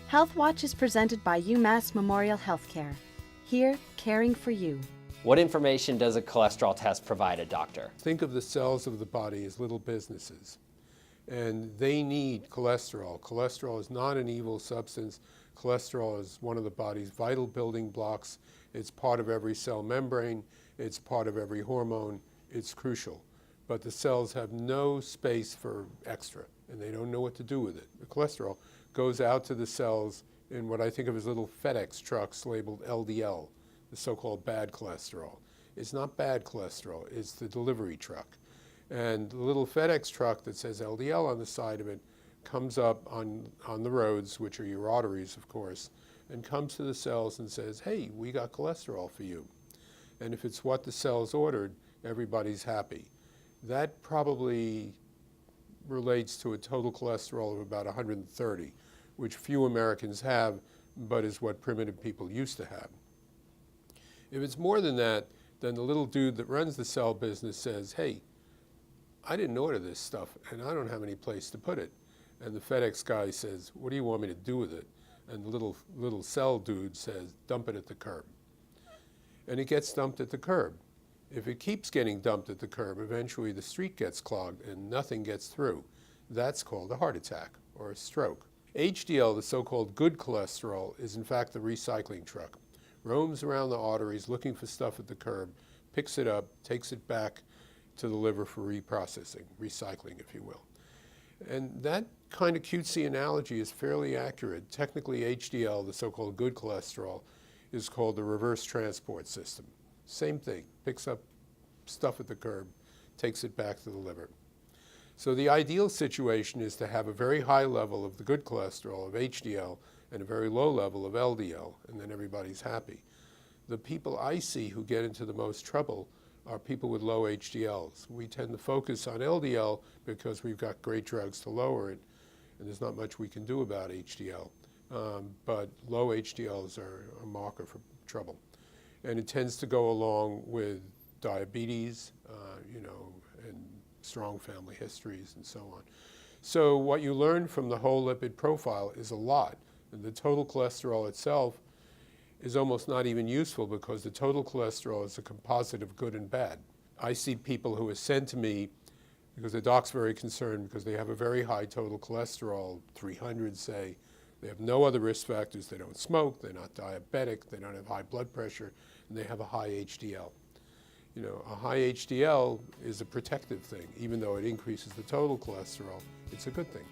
Health Watch is presented by UMass Memorial Healthcare. Here, caring for you. What information does a cholesterol test provide a doctor? Think of the cells of the body as little businesses, and they need cholesterol. Cholesterol is not an evil substance. Cholesterol is one of the body's vital building blocks. It's part of every cell membrane. It's part of every hormone. It's crucial. But the cells have no space for extra, and they don't know what to do with it. The cholesterol goes out to the cells in what I think of as little FedEx trucks labeled LDL, the so-called bad cholesterol. It's not bad cholesterol, it's the delivery truck. And the little FedEx truck that says LDL on the side of it comes up on the roads, which are your arteries, of course, and comes to the cells and says, hey, we got cholesterol for you. And if it's what the cells ordered, everybody's happy. That probably relates to a total cholesterol of about 130, which few Americans have, but is what primitive people used to have. If it's more than that, then the little dude that runs the cell business says, hey, I didn't order this stuff, and I don't have any place to put it. And the FedEx guy says, what do you want me to do with it? And the little cell dude says, dump it at the curb. And it gets dumped at the curb. If it keeps getting dumped at the curb, eventually the street gets clogged and nothing gets through. That's called a heart attack or a stroke. HDL, the so-called good cholesterol, is in fact the recycling truck. Roams around the arteries looking for stuff at the curb, picks it up, takes it back to the liver for reprocessing, recycling, if you will. And that kind of cutesy analogy is fairly accurate. Technically, HDL, the so-called good cholesterol, is called the reverse transport system. Same thing, picks up stuff at the curb, takes it back to the liver. So the ideal situation is to have a very high level of the good cholesterol, of HDL, and a very low level of LDL, and then everybody's happy. The people I see who get into the most trouble are people with low HDLs. We tend to focus on LDL because we've got great drugs to lower it, and there's not much we can do about HDL. But low HDLs are a marker for trouble. And it tends to go along with diabetes, and strong family histories and so on. So what you learn from the whole lipid profile is a lot. And the total cholesterol itself is almost not even useful because the total cholesterol is a composite of good and bad. I see people who are sent to me because the doc's very concerned because they have a very high total cholesterol, 300 say. They have no other risk factors. They don't smoke, they're not diabetic, they don't have high blood pressure, and they have a high HDL. A high HDL is a protective thing. Even though it increases the total cholesterol, it's a good thing.